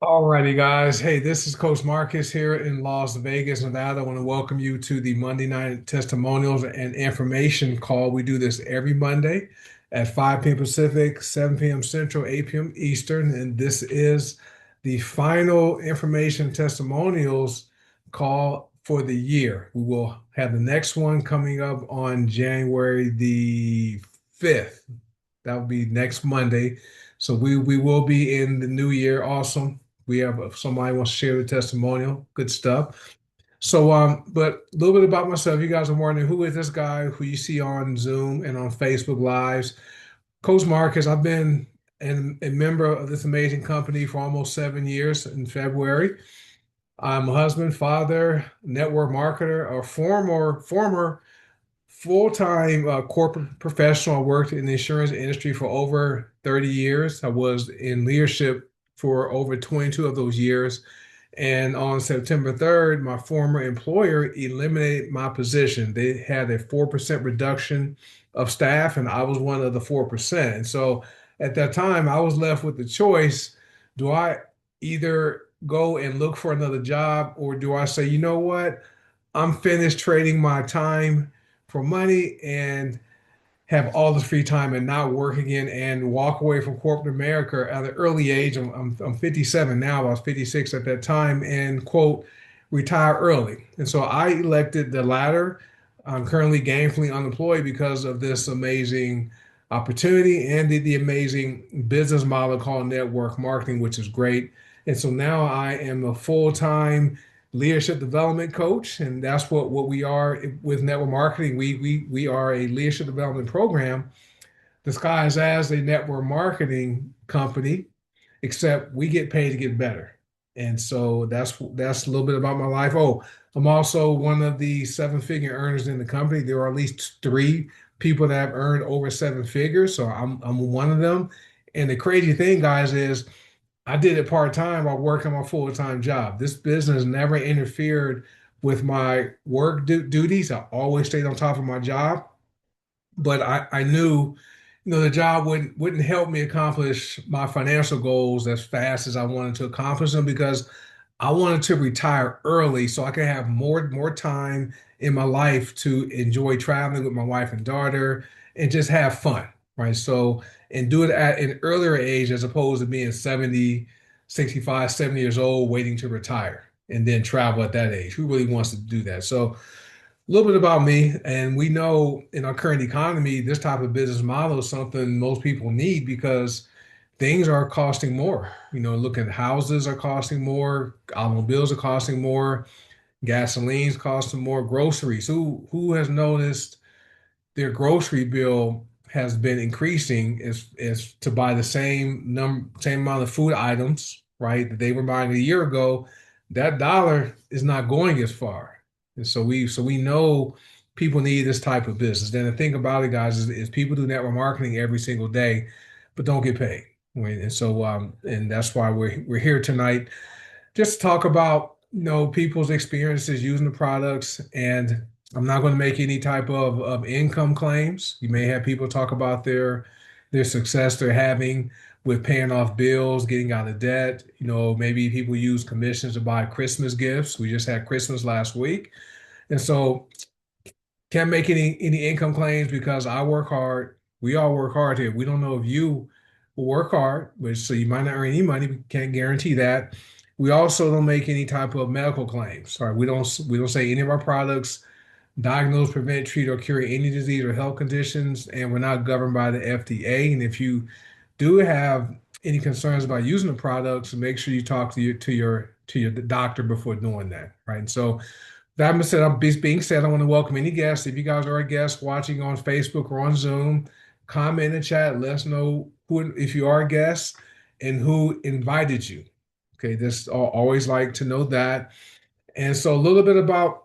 Alrighty, guys. Hey, this is Coach Marcus here in Las Vegas, Nevada. I want to welcome you to the Monday Night Testimonials and Information Call. We do this every Monday at 5 p.m. Pacific, 7 p.m. Central, 8 p.m. Eastern. And this is the final information testimonials call for the year. We will have the next one coming up on January the 5th. That will be next Monday. So we will be in the new year. Awesome. We have somebody wants to share the testimonial. Good stuff. So, but a little bit about myself. You guys are wondering who is this guy who you see on Zoom and on Facebook Lives? Coach Marcus. I've been a member of this amazing company for almost 7 years in February. I'm a husband, father, network marketer, a former full-time corporate professional. I worked in the insurance industry for over 30 years. I was in leadership for over 22 of those years. And on September 3rd, my former employer eliminated my position. They had a 4% reduction of staff, and I was one of the 4%. And so at that time, I was left with the choice, do I either go and look for another job, or do I say, you know what? I'm finished trading my time for money and have all this free time and not work again and walk away from corporate America at an early age. I'm 57 now. I was 56 at that time and quote, retire early. And so I elected the latter. I'm currently gainfully unemployed because of this amazing opportunity and the amazing business model called network marketing, which is great. And so now I am a full-time leadership development coach, and that's what we are with network marketing. We are a leadership development program disguised as a network marketing company, except we get paid to get better. And so that's a little bit about my life. Oh, I'm also one of the seven-figure earners in the company. There are at least three people that have earned over seven figures, so I'm one of them. And the crazy thing, guys, is I did it part time while working my full time job. This business never interfered with my work duties. I always stayed on top of my job, but I knew, the job wouldn't help me accomplish my financial goals as fast as I wanted to accomplish them because I wanted to retire early so I could have more time in my life to enjoy traveling with my wife and daughter and just have fun, right? So and do it at an earlier age as opposed to being 70, 65, 70 years old waiting to retire and then travel at that age. Who really wants to do that? So a little bit about me, and we know in our current economy, this type of business model is something most people need because things are costing more. Look at houses are costing more, automobiles are costing more, gasoline's costing more, groceries. Who has noticed their grocery bill has been increasing is to buy the same amount of food items, right, that they were buying a year ago. That dollar is not going as far. And so we know people need this type of business. Then the thing about it, guys, is people do network marketing every single day, but don't get paid. Right? And so and that's why we're here tonight just to talk about people's experiences using the products. And I'm not going to make any type of income claims. You may have people talk about their success they're having with paying off bills, getting out of debt. Maybe people use commissions to buy Christmas gifts. We just had Christmas last week. And so can't make any income claims because I work hard. We all work hard here. We don't know if you will work hard, which so you might not earn any money. We can't guarantee that. We also don't make any type of medical claims. Sorry, we don't say any of our products diagnose, prevent, treat, or cure any disease or health conditions, and we're not governed by the FDA. And if you do have any concerns about using the products, make sure you talk to your doctor before doing that, right? And so being said, I want to welcome any guests. If you guys are a guest watching on Facebook or on Zoom, comment in the chat. Let us know if you are a guest and who invited you. Okay, this always like to know that. And so a little bit about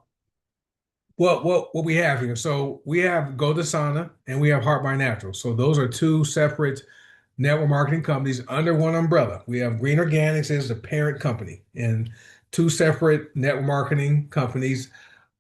what we have here. So we have Go to Sauna and we have Heart by Natural. So those are two separate network marketing companies under one umbrella. We have Green Organics as the parent company and two separate network marketing companies.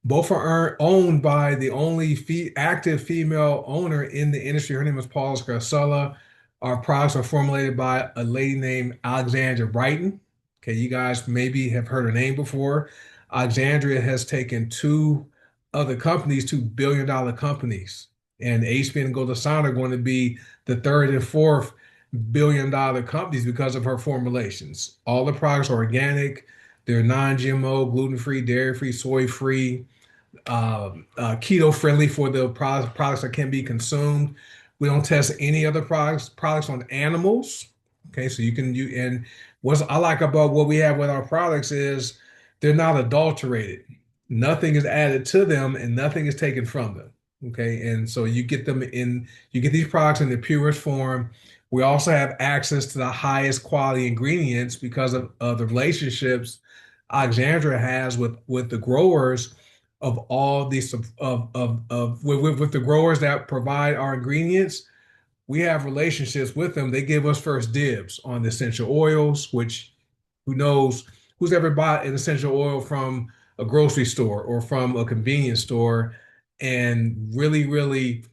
Both are owned by the only active female owner in the industry. Her name is Paula Scarcella. Our products are formulated by a lady named Alexandra Brighton. Okay, you guys maybe have heard her name before. Alexandria has taken two other companies, $2 billion companies, and HB and Goldasana are going to be the third and fourth $1 billion companies because of her formulations. All the products are organic, they're non-GMO, gluten-free, dairy-free, soy-free, keto friendly for the products that can be consumed. We don't test any other products on animals. Okay, so you and what I like about what we have with our products is they're not adulterated. Nothing is added to them and nothing is taken from them. Okay, and so you get these products in the purest form. We also have access to the highest quality ingredients because of the relationships Alexandra has with the growers of all these with the growers that provide our ingredients. We have relationships with them. They give us first dibs on the essential oils, which who knows who's ever bought an essential oil from a grocery store or from a convenience store and really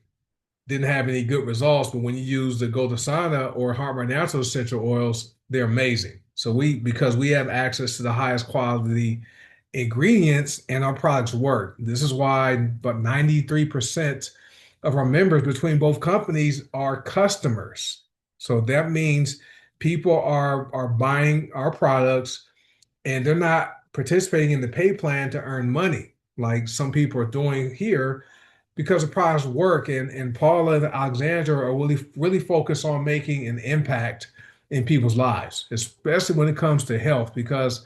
didn't have any good results. But when you use the Goldasana or Heartburn Natural essential oils, they're amazing. So because we have access to the highest quality ingredients and our products work. This is why about 93% of our members between both companies are customers. So that means people are buying our products and they're not participating in the pay plan to earn money like some people are doing here because the products work. And Paula and Alexandra are really focused on making an impact in people's lives, especially when it comes to health, because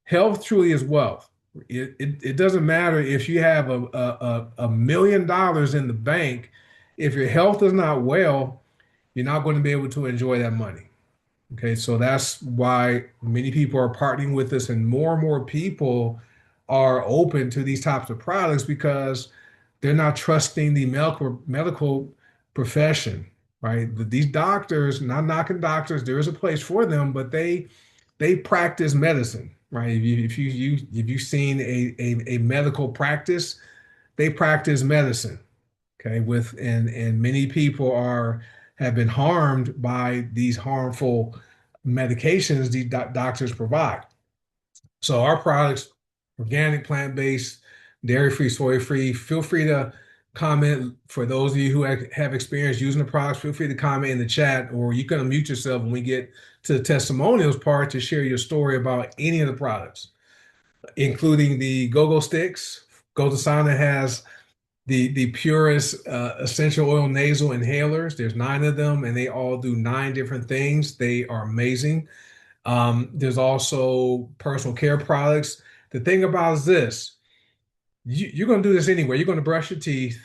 health truly is wealth. It doesn't matter if you have $1 million in the bank. If your health is not well, you're not going to be able to enjoy that money. Okay, so that's why many people are partnering with us, and more people are open to these types of products because they're not trusting the medical profession, right? These doctors, not knocking doctors, there is a place for them, but they practice medicine, right? If you've seen a medical practice, they practice medicine. Okay, and many people are have been harmed by these harmful medications these doctors provide. So our products, organic, plant-based, dairy-free, soy-free. Feel free to comment for those of you who have experience using the products. Feel free to comment in the chat, or you can unmute yourself when we get to the testimonials part to share your story about any of the products, including the go-go sticks. Gotosana has the purest essential oil nasal inhalers. There's 9 of them, and they all do 9 different things. They are amazing. There's also personal care products. The thing about is this, you're going to do this anyway. You're going to brush your teeth.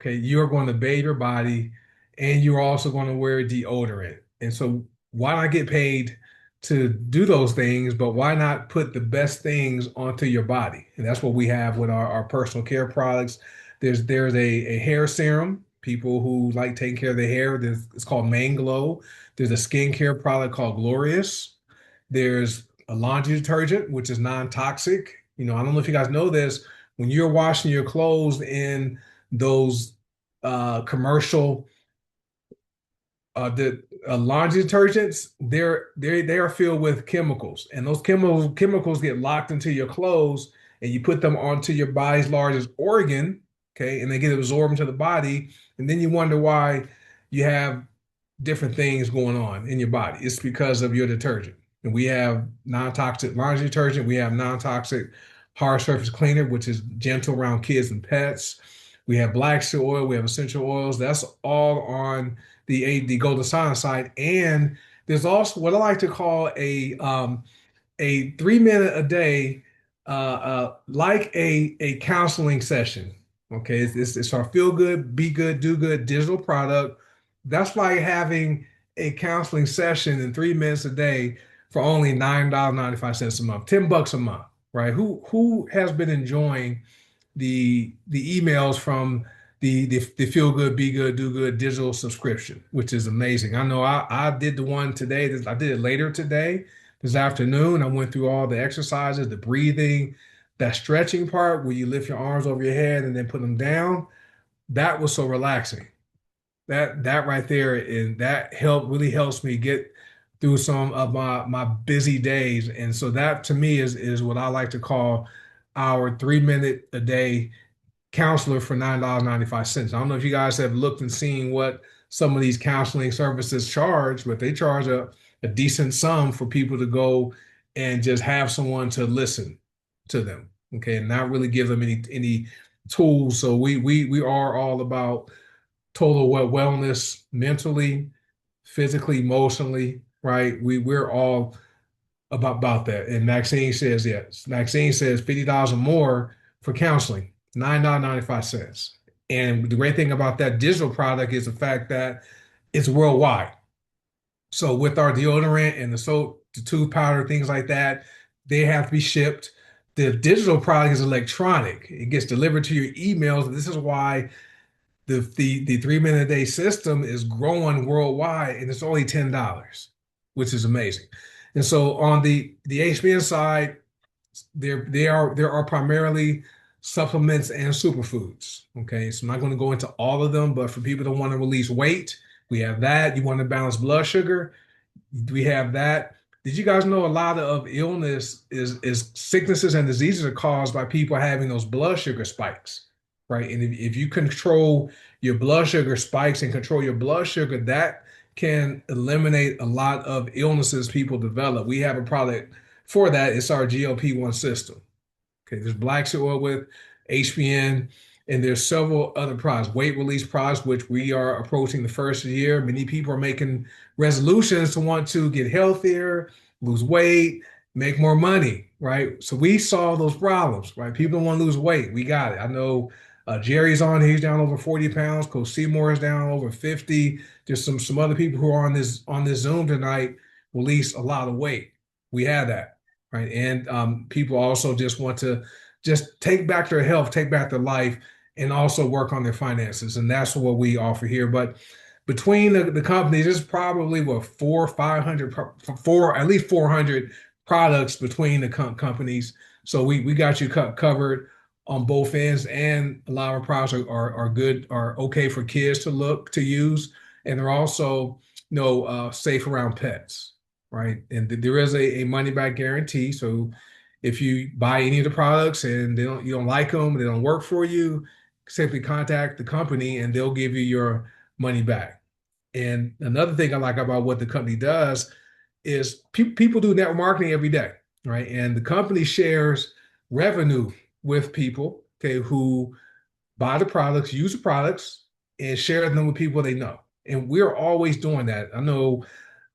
Okay. You're going to bathe your body and you're also going to wear deodorant. And so why not get paid to do those things, but why not put the best things onto your body? And that's what we have with our personal care products. There's a hair serum. People who like taking care of their hair, it's called Main Glow. There's a skincare product called Glorious. There's a laundry detergent, which is non-toxic. I don't know if you guys know this. When you're washing your clothes in those commercial the laundry detergents, they are filled with chemicals, and those chemicals get locked into your clothes, and you put them onto your body's largest organ, okay, and they get absorbed into the body, and then you wonder why you have different things going on in your body. It's because of your detergent. And we have non-toxic laundry detergent. We have non-toxic hard surface cleaner, which is gentle around kids and pets. We have black seed oil. We have essential oils. That's all on the Golden Science side. And there's also what I like to call a 3 minute a day, like a counseling session. Okay, it's our feel good, be good, do good digital product. That's like having a counseling session in 3 minutes a day for only $9.95 a month, $10 a month, right? Who has been enjoying the emails from the feel good, be good, do good digital subscription, which is amazing. I know I did the one today. I did it later today, this afternoon. I went through all the exercises, the breathing, that stretching part where you lift your arms over your head and then put them down. That was so relaxing. That right there, and that really helps me get through some of my busy days. And so that to me is what I like to call our 3 minute a day counselor for $9.95. I don't know if you guys have looked and seen what some of these counseling services charge, but they charge a decent sum for people to go and just have someone to listen to them. Okay, and not really give them any tools. So we are all about total wellness mentally, physically, emotionally, right? We're all about that. And Maxine says yes. Maxine says $50 or more for counseling, $9.95. And the great thing about that digital product is the fact that it's worldwide. So with our deodorant and the soap, the tooth powder, things like that, they have to be shipped. The digital product is electronic. It gets delivered to your emails. This is why the 3 minute a day system is growing worldwide, and it's only $10, which is amazing. And so on the HBN side, there are primarily supplements and superfoods. Okay, so I'm not going to go into all of them, but for people that want to release weight, we have that. You want to balance blood sugar, we have that. Did you guys know a lot of illness is sicknesses and diseases are caused by people having those blood sugar spikes, right? And if you control your blood sugar spikes and control your blood sugar, that can eliminate a lot of illnesses people develop. We have a product for that. It's our GLP-1 system. Okay, there's black seed oil with HPN, and there's several other products, weight release products, which we are approaching the first of the year. Many people are making resolutions to want to get healthier, lose weight, make more money, right? So we solve those problems, right? People don't want to lose weight. We got it. I know Jerry's on, he's down over 40 pounds. Coach Seymour is down over 50. There's some other people who are on this Zoom tonight release a lot of weight. We have that right? And people also just want to just take back their health, take back their life, and also work on their finances. And that's what we offer here. But between the companies, there's probably what 500, at least 400 products between the companies. So we got you covered on both ends, and a lot of our products are good, are okay for kids to look to use, and they're also safe around pets, right? And there is a money back guarantee. So if you buy any of the products and you don't like them, they don't work for you, simply contact the company and they'll give you your money back. And another thing I like about what the company does is people do network marketing every day, right? And the company shares revenue with people, okay, who buy the products, use the products, and share them with people they know. And we're always doing that. I know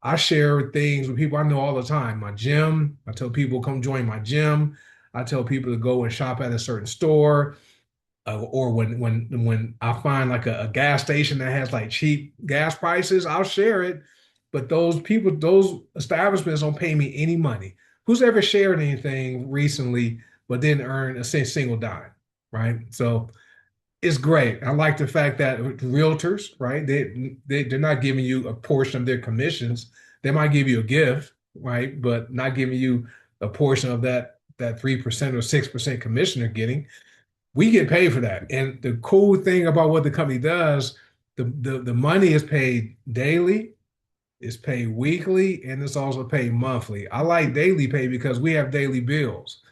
I share things with people I know all the time. My gym, I tell people come join my gym. I tell people to go and shop at a certain store, or when I find like a gas station that has like cheap gas prices, I'll share it. But those people, those establishments don't pay me any money. Who's ever shared anything recently but didn't earn a single dime, right? So it's great. I like the fact that realtors, right? They're not giving you a portion of their commissions. They might give you a gift, right? But not giving you a portion of that 3% or 6% commission they're getting. We get paid for that. And the cool thing about what the company does, the money is paid daily, it's paid weekly, and it's also paid monthly. I like daily pay because we have daily bills.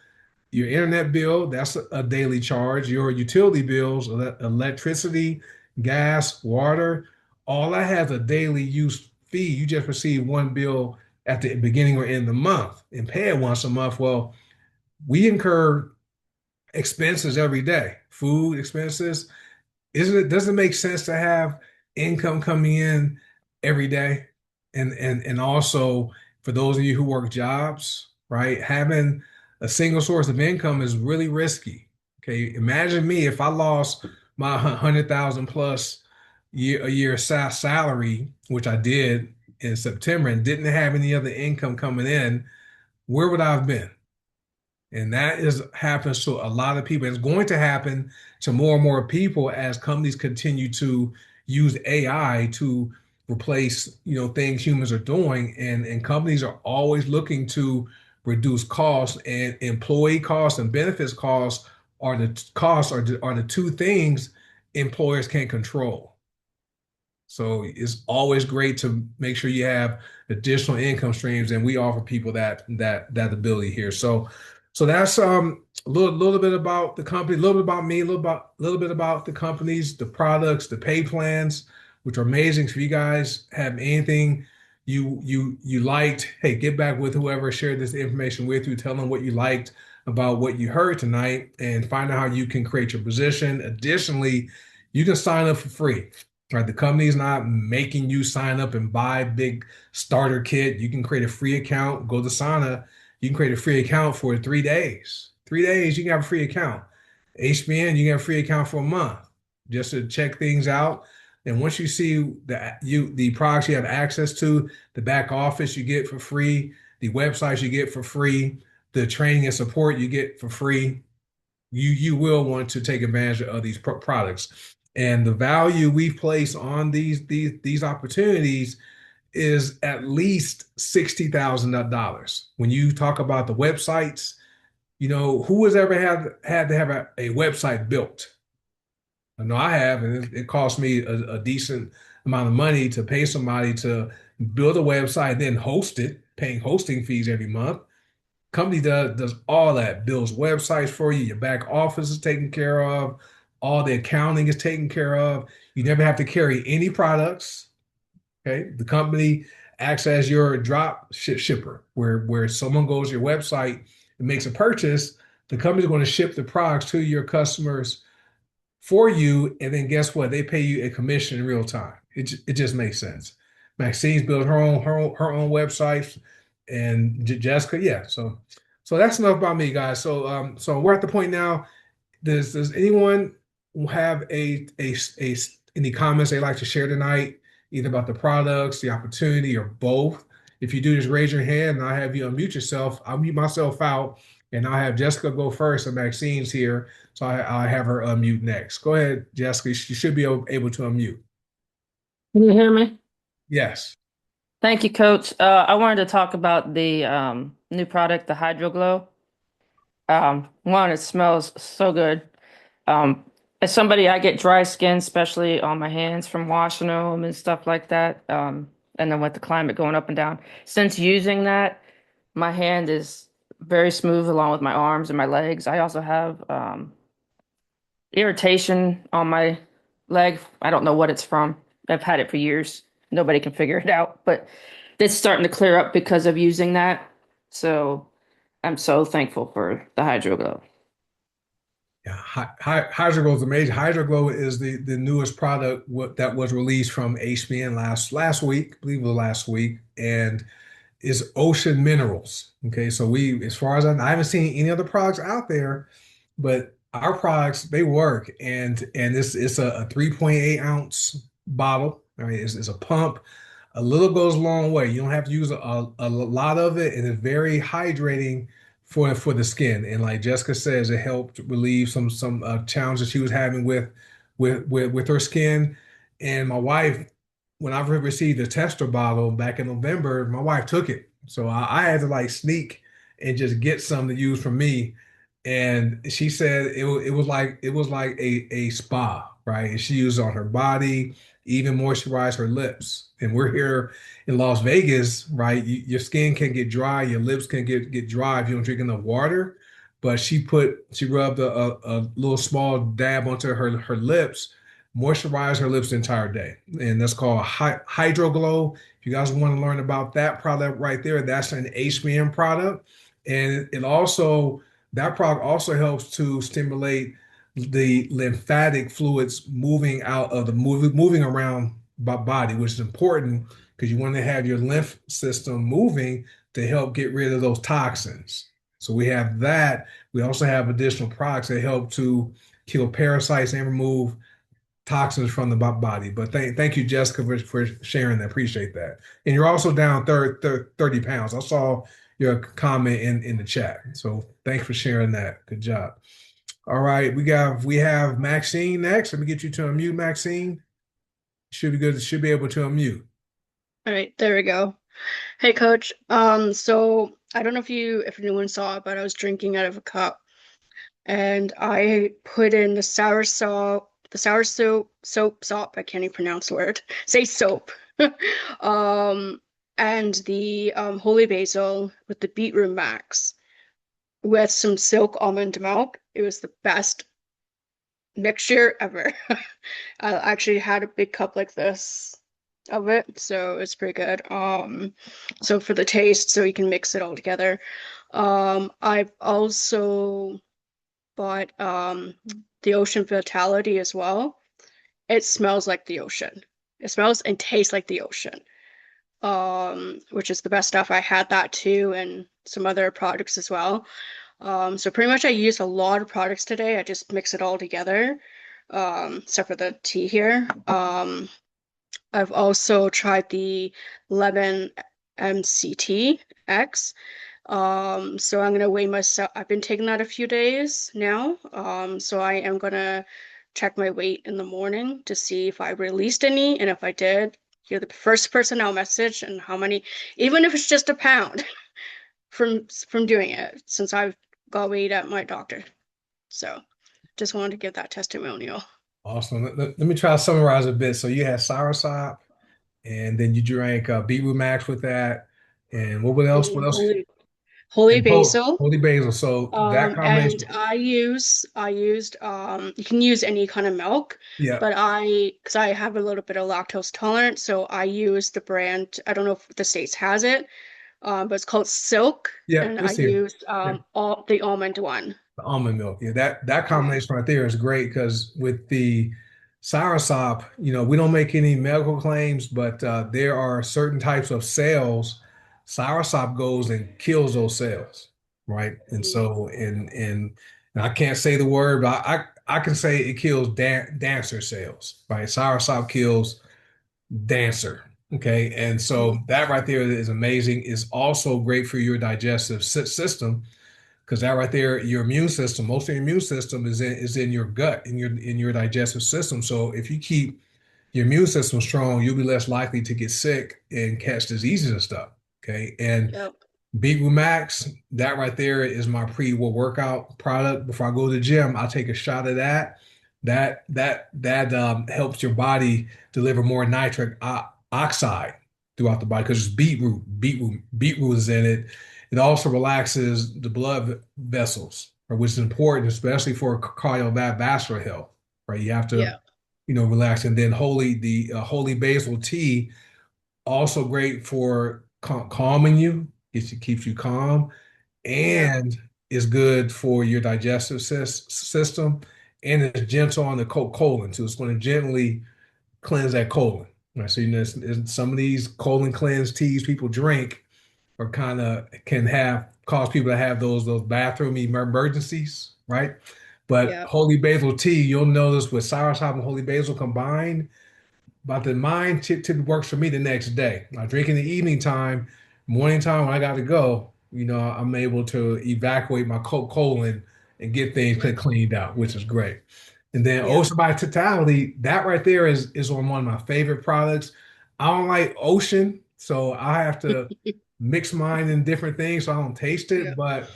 Your internet bill, that's a daily charge. Your utility bills, electricity, gas, water, all that has a daily use fee. You just receive one bill at the beginning or end of the month and pay it once a month. Well, we incur expenses every day, food expenses. Doesn't it make sense to have income coming in every day? And also for those of you who work jobs, right? Having a single source of income is really risky. Okay. Imagine me if I lost my 100,000 plus a year salary, which I did in September, and didn't have any other income coming in, where would I have been? And that is happens to a lot of people. It's going to happen to more and more people as companies continue to use AI to replace, things humans are doing. And companies are always looking to reduce costs, and employee costs and benefits costs are the two things employers can't control. So it's always great to make sure you have additional income streams, and we offer people that ability here. So that's a little bit about the company, a little bit about me, a little bit about the companies, the products, the pay plans, which are amazing. If you guys have anything you liked, hey, get back with whoever shared this information with you. Tell them what you liked about what you heard tonight, and find out how you can create your position. Additionally, you can sign up for free. Right, the company's not making you sign up and buy a big starter kit. You can create a free account, go to Sana. You can create a free account for 3 days. 3 days, you can have a free account. HBN, you can have a free account for a month just to check things out. And once you see the products you have access to, the back office you get for free, the websites you get for free, the training and support you get for free, you will want to take advantage of these products. And the value we place on these opportunities is at least $60,000. When you talk about the websites, who has ever had to have a website built? I know I have, and it cost me a decent amount of money to pay somebody to build a website, then host it, paying hosting fees every month. Company does all that, builds websites for you. Your back office is taken care of. All the accounting is taken care of. You never have to carry any products. Okay, the company acts as your drop shipper, where someone goes to your website and makes a purchase. The company's going to ship the products to your customers for you, and then guess what? They pay you a commission in real time. It just makes sense. Maxine's built her own website, and Jessica, yeah. So that's enough about me, guys. So we're at the point now. Does anyone have any comments they'd like to share tonight, either about the products, the opportunity, or both? If you do, just raise your hand, and I'll have you unmute yourself. I'll mute myself out, and I'll have Jessica go first, and Maxine's here, so I'll have her unmute next. Go ahead, Jessica. You should be able to unmute. Can you hear me? Yes. Thank you, Coach. I wanted to talk about the new product, the Hydro Glow. One, it smells so good. Um, as somebody, I get dry skin, especially on my hands from washing them and stuff like that. And then with the climate going up and down, since using that, my hand is very smooth along with my arms and my legs. I also have irritation on my leg. I don't know what it's from. I've had it for years. Nobody can figure it out, but it's starting to clear up because of using that. So I'm so thankful for the Hydro Glow. Yeah, Hydroglow is amazing. Hydroglow is the newest product that was released from HBN last week, I believe it was last week, and is ocean minerals. Okay, so as far as I haven't seen any other products out there, but our products they work, and it's a 3.8 ounce bottle. Right, it's a pump. A little goes a long way. You don't have to use a lot of it, and it's very hydrating for the skin. And like Jessica says, it helped relieve some challenges she was having with her skin. And my wife, when I received the tester bottle back in November, my wife took it, so I had to like sneak and just get some to use for me. And she said it was like a spa, right? And she used it on her body, even moisturize her lips. And we're here in Las Vegas, right? Your skin can get dry, your lips can get dry if you don't drink enough water. But she rubbed a little small dab onto her lips, moisturized her lips the entire day, and that's called Hydro Glow. If you guys want to learn about that product right there, that's an HBM product, and it also that product also helps to stimulate the lymphatic fluids moving out of the moving around body, which is important because you want to have your lymph system moving to help get rid of those toxins. So we have that. We also have additional products that help to kill parasites and remove toxins from the body. But thank you, Jessica, for sharing that. Appreciate that. And you're also down 30 pounds. I saw your comment in the chat. So thanks for sharing that. Good job. All right, we have Maxine next. Let me get you to unmute, Maxine. Should be good. Should be able to unmute. All right, there we go. Hey, Coach. So I don't know if anyone saw it, but I was drinking out of a cup, and I put in the the sour soap, I can't even pronounce the word. Say soap. Um, and the holy basil with the beetroot max with some silk almond milk. It was the best mixture ever. I actually had a big cup like this of it, so it's pretty good. So for the taste, so you can mix it all together. I've also bought the Ocean Vitality as well. It smells like the ocean. It smells and tastes like the ocean. Which is the best stuff. I had that too, and some other products as well. So pretty much I use a lot of products today. I just mix it all together, except for the tea here. I've also tried the lemon MCT X. So I'm gonna weigh myself. I've been taking that a few days now. So I am gonna check my weight in the morning to see if I released any, and if I did, you're the first person I'll message and how many, even if it's just a pound from doing it since I've got weighed at my doctor. So just wanted to give that testimonial. Awesome. Let me try to summarize a bit. So you had soursop, and then you drank beetroot max with that, and what else? What The else? holy And basil. holy basil. So that And combination, I used you can use any kind of milk, yeah, but because I have a little bit of lactose tolerance, so I use the brand, I don't know if the States has it, but it's called Silk, yeah, and I it's here. used Yeah. all the almond one. The almond milk. Yeah, that Yeah. combination right there is great because with the soursop, we don't make any medical claims, but there are certain types of cells. Soursop goes and kills those cells, right? And Mm. so, and I can't say the word, but I can say it kills dancer cells, right? Soursop kills dancer. Okay, and so Mm. that right there is amazing. It's also great for your digestive system because that right there, your immune system, most of your immune system is in your gut, in your digestive system. So if you keep your immune system strong, you'll be less likely to get sick and catch diseases and stuff. Okay. And Yep. Beetroot Max, that right there is my pre-workout product. Before I go to the gym, I take a shot of that. That helps your body deliver more nitric oxide throughout the body because it's beetroot. Beetroot is in it. It also relaxes the blood vessels, right, which is important, especially for cardiovascular health. Right, you have to, Yeah. relax. And then holy basil tea also great for calming you. Keeps you calm Yeah. and is good for your digestive system and it's gentle on the colon too. It's going to gently cleanse that colon. Right? So some of these colon cleanse teas people drink or kind of can have cause people to have those bathroom emergencies, right? But Yeah. holy basil tea, you'll notice with soursop and holy basil combined, but the mind typically works for me the next day. I drink in the evening time, morning time when I got to go. I'm able to evacuate my colon and get things Yeah. cleaned out, which is great. And then Yeah. Ocean by Totality, that right there is on one of my favorite products. I don't like ocean, so I have to mix mine in different things so I don't taste Yeah. it. But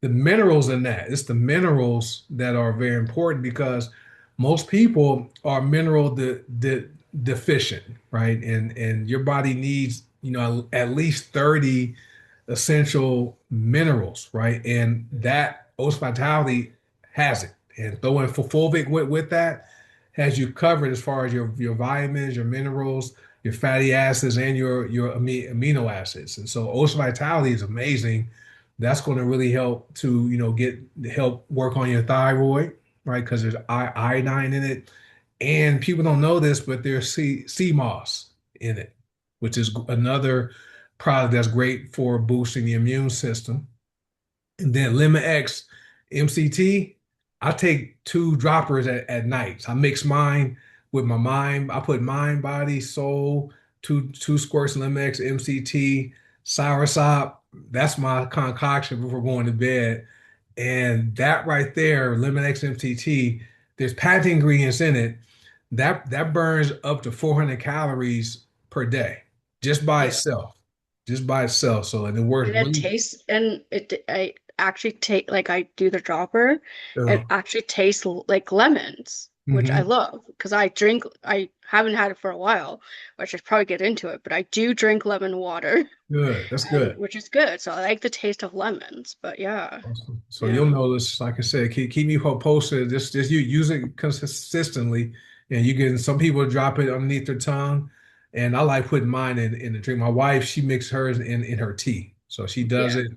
the minerals in that, it's the minerals that are very important because most people are mineral deficient, right? And your body needs, at least 30 essential minerals, right? And that Oats Vitality has it. And throwing fulvic with that has you covered as far as your vitamins, your minerals, your fatty acids, and your amino acids. And so Oats Vitality is amazing. That's going to really help to, help work on your thyroid, right? Because there's iodine in it. And people don't know this, but there's sea moss in it, which is another product that's great for boosting the immune system. And then Lemon X MCT, I take two droppers at night. So I mix mine with my mind. I put mind, body, soul, two squirts Lemon X MCT, soursop. That's my concoction before going to bed. And that right there, Lemon X MCT, there's patent ingredients in it that burns up to 400 calories per day just by Yeah. itself, just by itself. So and it works And it really. tastes, and I actually take, like, I do the dropper. Uh, It actually tastes like lemons. which I Hmm. love because I haven't had it for a while, which I should probably get into it, but I do drink lemon water, Good. That's and good. which is good. So I like the taste of lemons, but yeah, Awesome. So you'll yeah, notice, like I said, keep me posted. Just you use it consistently, and you can. Some people drop it underneath their tongue, and I like putting mine in the drink. My wife, she mixes hers in her tea, so she does yeah, it.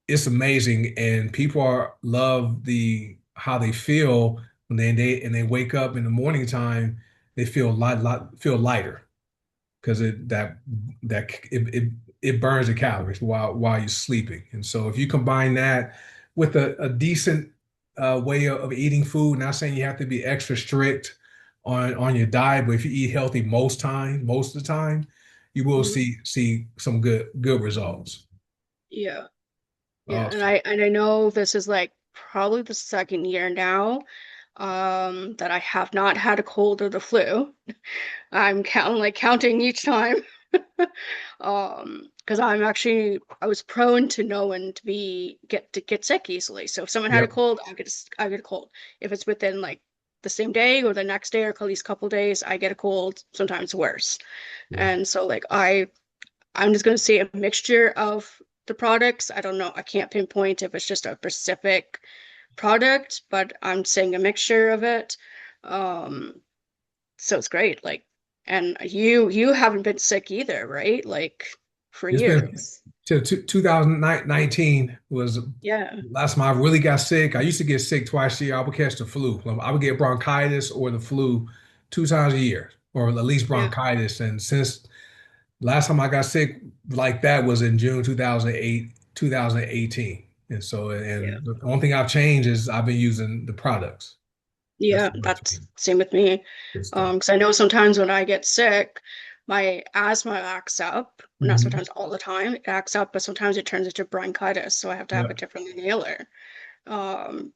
It's amazing, and people are love the how they feel when they wake up in the morning time. They feel feel lighter because it burns the calories while you're sleeping. And so if you combine that with a decent way of eating food, not saying you have to be extra strict on your diet, but if you eat healthy most of the time, you will mhm, see some good results. yeah, yeah. And Awesome. I know this is like probably the second year now, that I have not had a cold or the flu. I'm counting each time. Because I was prone to know and to get sick easily. So if someone had a Yep. cold, I get a cold. If it's within like the same day or the next day or at least a couple days, I get a cold, sometimes worse. Yeah. And so like I'm just gonna say a mixture of the products. I don't know, I can't pinpoint if it's just a specific product, but I'm saying a mixture of it. Um, so it's great. Like, and you haven't been sick either, right? Like for It's been years. to 2019 was Yeah, last time I really got sick. I used to get sick twice a year. I would catch the flu. I would get bronchitis or the flu 2 times a year, or at least yeah, bronchitis. And since last time I got sick like that was in June 2008, 2018. And so, yeah, and the only thing I've changed is I've been using the products. That's yeah. the only That's change. same with me. Good stuff. Because I know sometimes when I get sick, my asthma acts up. Not Hmm. sometimes, all the time, it acts up, but sometimes it turns into bronchitis, so I have to have a Yeah. different inhaler.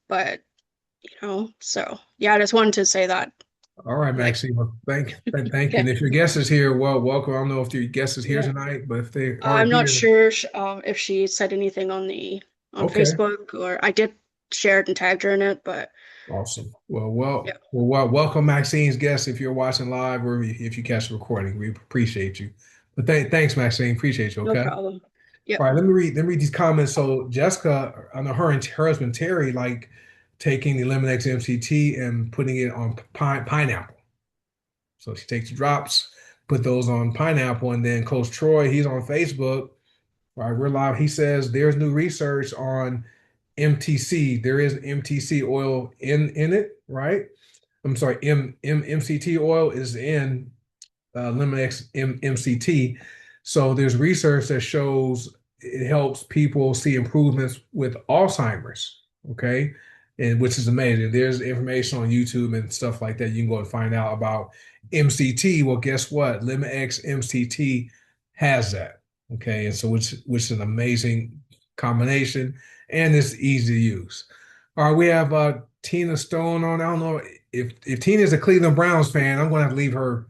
But so yeah, I just wanted to say that. All right, Like, Maxine. Well, thank you. okay, And if your guest is here, well, welcome. I don't know if your guest is here yeah. tonight, but if they I'm aren't not here, sure if she said anything on the on okay. Facebook, or I did share it and tagged her in it, but Awesome. yeah, Welcome Maxine's guest if you're watching live or if you catch the recording. We appreciate you. But thanks, Maxine. Appreciate you. no Okay. problem. Yep. All right. Let me read these comments. So Jessica, I know her and her husband Terry like taking the Lemonix MCT and putting it on pineapple. So she takes the drops, put those on pineapple, and then Coach Troy, he's on Facebook. All right, we're live. He says there's new research on MTC. There is MTC oil in it, right? I'm sorry, MCT oil is in Liminex MCT. So there's research that shows it helps people see improvements with Alzheimer's. Okay, and which is amazing. There's information on YouTube and stuff like that. You can go and find out about MCT. Well, guess what? Liminex MCT has that. Okay, and so which is an amazing combination, and it's easy to use. All right, we have Tina Stone on. I don't know if Tina's a Cleveland Browns fan. I'm going to have to leave her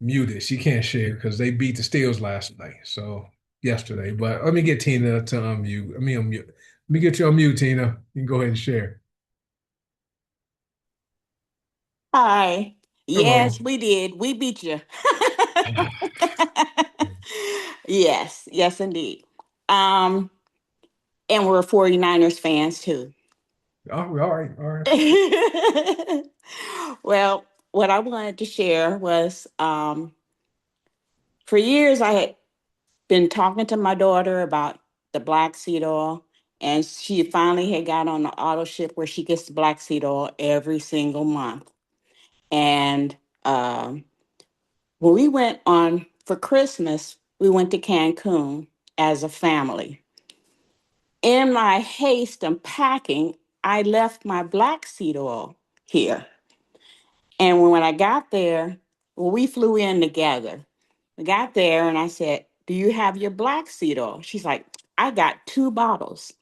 muted. She can't share because they beat the Steelers last night. So yesterday, but let me get Tina to unmute. Let me unmute. Let me get you unmute, Tina. You can go ahead and share. Hi. Hello. Yes, we did. We beat you. Yes, yes, indeed. Um, and we're 49ers fans too. Oh, all right, all right. Well, what I wanted to share was for years I had been talking to my daughter about the black seed oil, and she finally had got on the auto ship where she gets the black seed oil every single month. And um when we went on for Christmas, we went to Cancun as a family. In my haste and packing, I left my black seed oil here. And when I got there, well, we flew in together. We got there and I said, "Do you have your black seed oil?" She's like, "I got two bottles.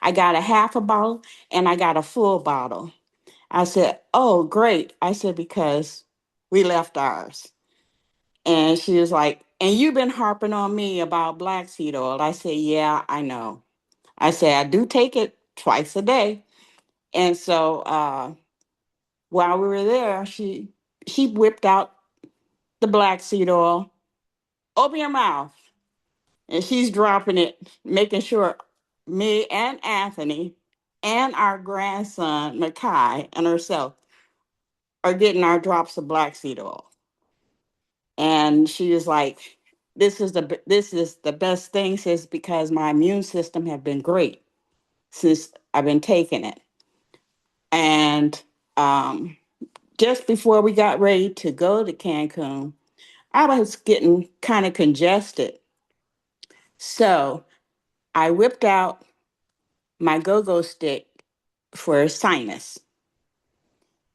I got a half a bottle and I got a full bottle." I said, "Oh, great." I said, "Because we left ours." And she was like, "And you've been harping on me about black seed oil." I said, "Yeah, I know." I said, "I do take it twice a day." And so While we were there, she whipped out the black seed oil. Open your mouth. And she's dropping it, making sure me and Anthony and our grandson, Makai, and herself are getting our drops of black seed oil. And she was like, this is the best thing, sis, because my immune system have been great since I've been taking it. And um, just before we got ready to go to Cancun, I was getting kind of congested. So I whipped out my go-go stick for sinus.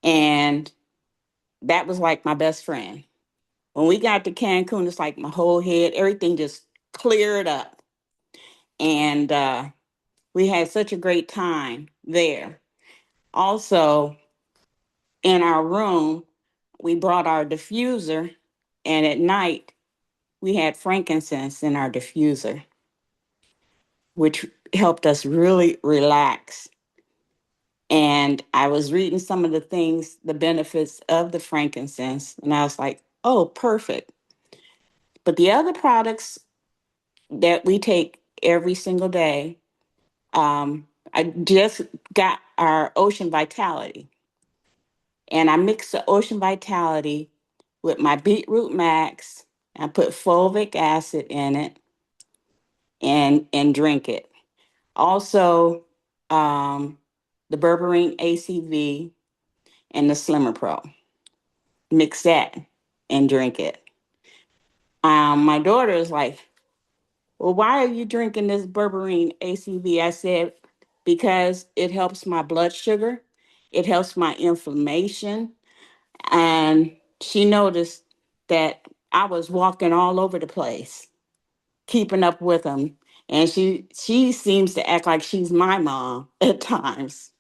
And that was like my best friend. When we got to Cancun, it's like my whole head, everything just cleared up. And we had such a great time there. Also, in our room, we brought our diffuser, and at night, we had frankincense in our diffuser, which helped us really relax. And I was reading some of the things, the benefits of the frankincense, and I was like, oh, perfect. But the other products that we take every single day, I just got our Ocean Vitality, and I mixed the Ocean Vitality with my Beetroot Max. I put fulvic acid in it and drink it. Also, the berberine ACV and the Slimmer Pro. Mix that and drink it. My daughter is like, well, why are you drinking this berberine ACV? I said, because it helps my blood sugar, it helps my inflammation. And she noticed that I was walking all over the place, keeping up with them. And she seems to act like she's my mom at times.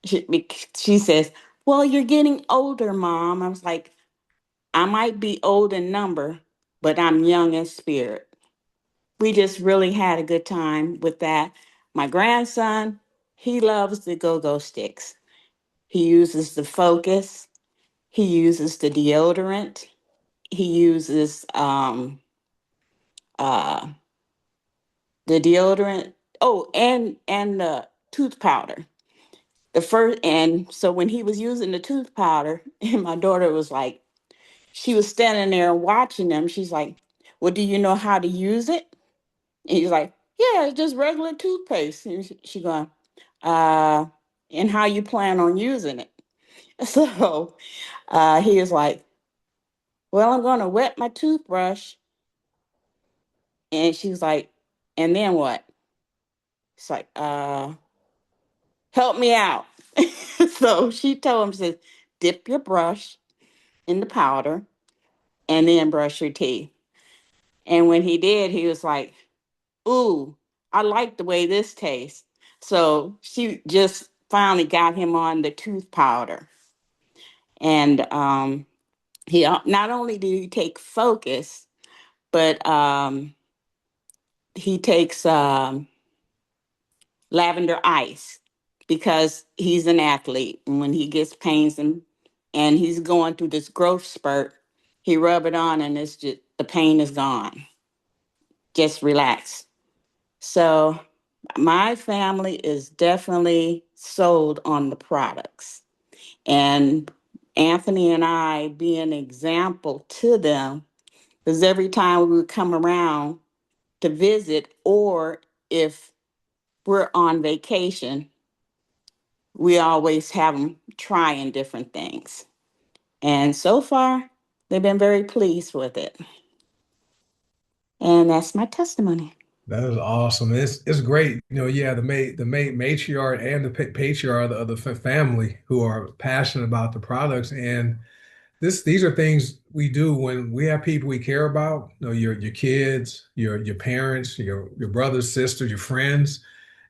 She says, well, you're getting older, Mom. I was like, I might be old in number, but I'm young in spirit. We just really had a good time with that. My grandson, he loves the go-go sticks. He uses the Focus. He uses the deodorant. He uses uh, the deodorant. Oh, and the tooth powder. The first, and so when he was using the tooth powder, and my daughter was like, she was standing there watching them. She's like, "Well, do you know how to use it?" And he's like, "Yeah, it's just regular toothpaste." And she going, uh, "And how you plan on using it?" So he was like, "Well, I'm going to wet my toothbrush." And she's like, "And then what?" It's like, "Help me out." So she told him, she said, "Dip your brush in the powder and then brush your teeth." And when he did, he was like, "Ooh, I like the way this tastes." So she just finally got him on the tooth powder. And not only did he take Focus, but he takes lavender ice because he's an athlete. And when he gets pains and he's going through this growth spurt, he rub it on and it's just the pain is gone. Just relax. So my family is definitely sold on the products. And Anthony and I be an example to them because every time we would come around to visit, or if we're on vacation, we always have them trying different things. And so far, they've been very pleased with it. And that's my testimony. That is awesome. It's great. Yeah, the matriarch and the patriarch of the family who are passionate about the products. And these are things we do when we have people we care about, your kids, your parents, your brothers, sisters, your friends.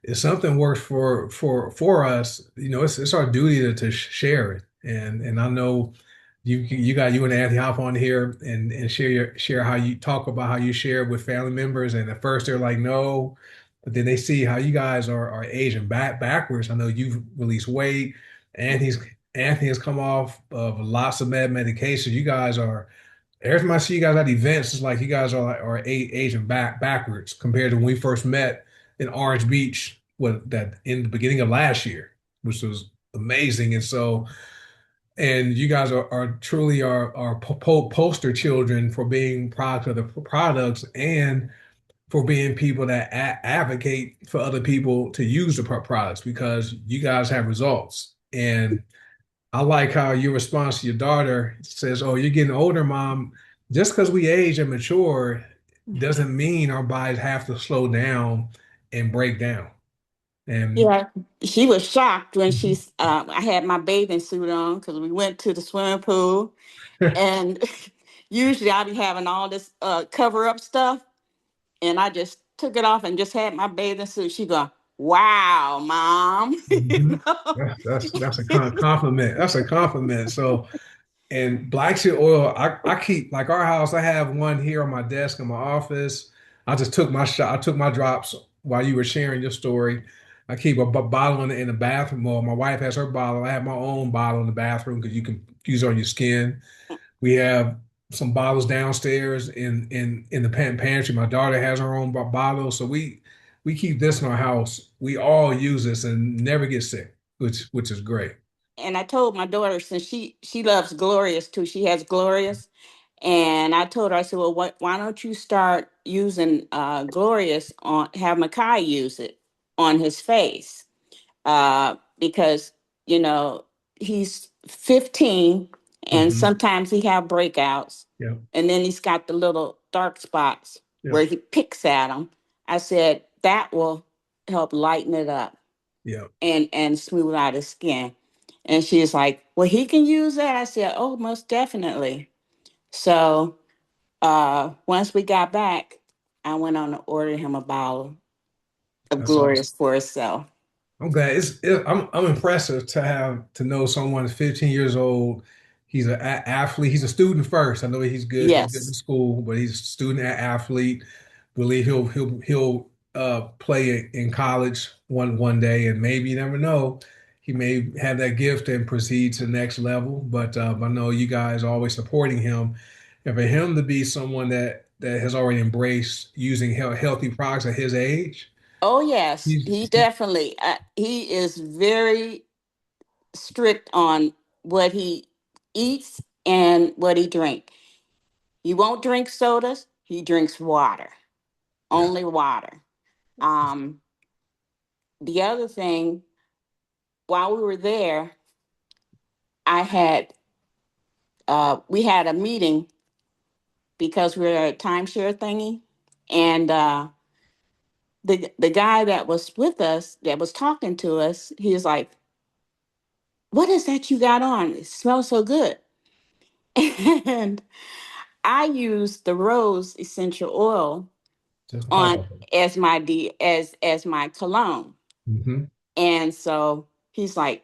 If something works for us, it's our duty to share it. And I know you and Anthony hop on here and share how you talk about how you share with family members. And at first they're like, no, but then they see how you guys are aging backwards. I know you've released weight, and Anthony has come off of lots of medication. You guys are every time I see you guys at events, it's like you guys are aging backwards compared to when we first met in Orange Beach, what that in the beginning of last year, which was amazing. And so, and you guys are truly our poster children for being product of the products and for being people that advocate for other people to use the products because you guys have results. And I like how your response to your daughter says, "Oh, you're getting older, mom. Just because we age and mature doesn't mean our bodies have to slow down and break down." And Yeah, she was shocked when Mhm. I had my bathing suit on because we went to the swimming pool, and usually I'd be having all this cover up stuff, and I just took it off and just had my bathing suit. She go, "Wow, mom." You Mhm. know? That's a compliment. That's a compliment. So, and black seed oil, I keep like our house. I have one here on my desk in my office. I just took my shot. I took my drops while you were sharing your story. I keep a bottle in the bathroom. Well, my wife has her bottle. I have my own bottle in the bathroom because you can use it on your skin. We have some bottles downstairs in the pantry. My daughter has her own bottle, so we keep this in our house. We all use this and never get sick, which is great. And I told my daughter, since she loves Glorious too, she has Glorious, and I told her, I said, well, why don't you start using Glorious on, have Makai use it on his face, because you know he's 15 and Hmm. sometimes he have breakouts, Yeah, and then he's got the little dark spots yeah, where he picks at them. I said that will help lighten it up yeah. and smooth out his skin. And she's like, well, he can use that. I said, oh, most definitely. So once we got back, I went on to order him a bottle of That's awesome. Glorious for herself. I'm glad. I'm impressive to have to know someone 15 years old. He's an athlete. He's a student first. I know he's good. He's good in Yes. school, but he's a student athlete. Believe he'll play in college one day, and maybe you never know. He may have that gift and proceed to the next level. But I know you guys are always supporting him, and for him to be someone that has already embraced using healthy products at his age, Oh, yes. he's He definitely, he is very strict on what he eats and what he drink. He won't drink sodas. He drinks water, yeah. only water. Um, the other thing, while we were there, I had we had a meeting because we are a timeshare thingy, and the guy that was with us, that was talking to us, he was like, "What is that you got on? It smells so good." And I used the rose essential oil Just on top on of it. as as my cologne. Hmm. And so he's like,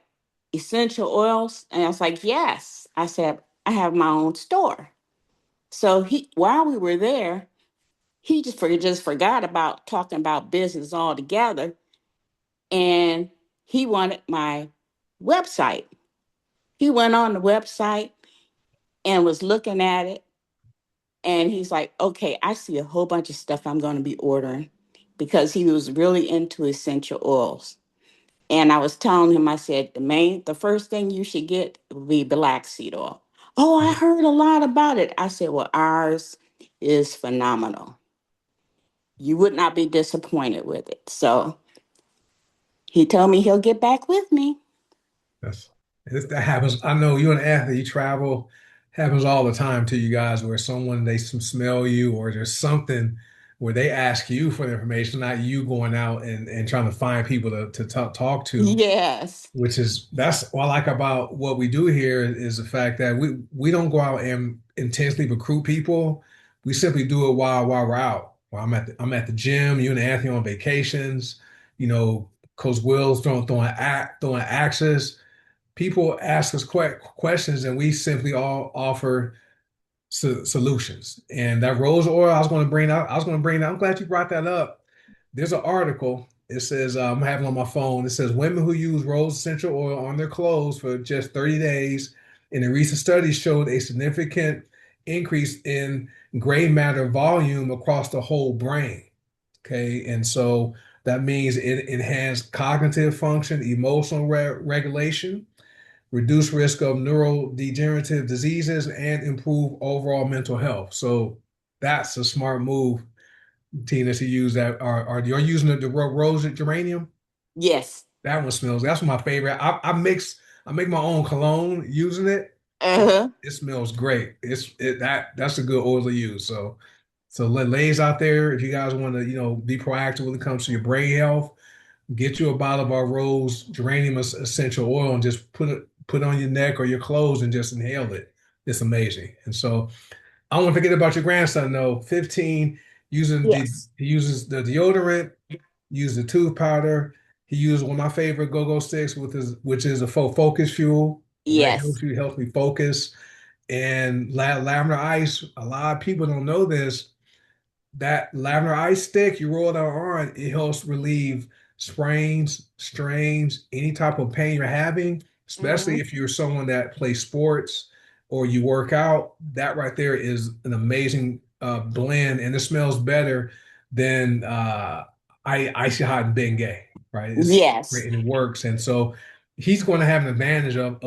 "Essential oils?" And I was like, "Yes." I said, "I have my own store." So he, while we were there, he just forgot about talking about business altogether, and he wanted my website. He went on the website and was looking at it, and he's like, "Okay, I see a whole bunch of stuff I'm going to be ordering," because he was really into essential oils. And I was telling him, I said, the first thing you should get would be black seed oil. "Oh, I heard a lot about it." I said, "Well, ours is phenomenal. You would not be disappointed with it." So he told me he'll get back with me. That's that happens. I know you're an athlete, you travel, happens all the time to you guys where someone they smell you or there's something where they ask you for the information, not you going out and trying to find people to talk to, Yes. which is that's what I like about what we do here is the fact that we don't go out and intensely recruit people. We simply do it while we're out. While I'm at the gym, you and Anthony on vacations, you know, Coach Will's throwing axes. People ask us questions, and we simply all offer solutions. And that rose oil, I was going to bring out. I was going to bring that. I'm glad you brought that up. There's an article It says, I'm having on my phone, it says women who use rose essential oil on their clothes for just 30 days in a recent study showed a significant increase in gray matter volume across the whole brain. Okay. And so that means it enhanced cognitive function, emotional regulation, reduce risk of neurodegenerative diseases, and improve overall mental health. So that's a smart move, Tina, to use that. Are you're using the rose geranium? Yes. That one smells. That's my favorite. I make my own cologne using it, and Uh-huh. it smells great. That's a good oil to use. So ladies out there, if you guys want to, be proactive when it comes to your brain health, get you a bottle of our rose geranium essential oil and just put it on your neck or your clothes and just inhale it. It's amazing. And so I don't want to forget about your grandson though. 15, Yes. he uses the deodorant, uses the tooth powder. He used one of my favorite go-go sticks which is a focus fuel. Right, Yes. helps me focus. And lavender ice. A lot of people don't know this, that lavender ice stick, you roll that on, it helps relieve sprains, strains, any type of pain you're having, Mm-hmm. especially if you're someone that plays sports or you work out. That right there is an amazing blend, and it smells better than icy hot and Bengay, right? It's great Yes. and it works, and so he's going to have an advantage of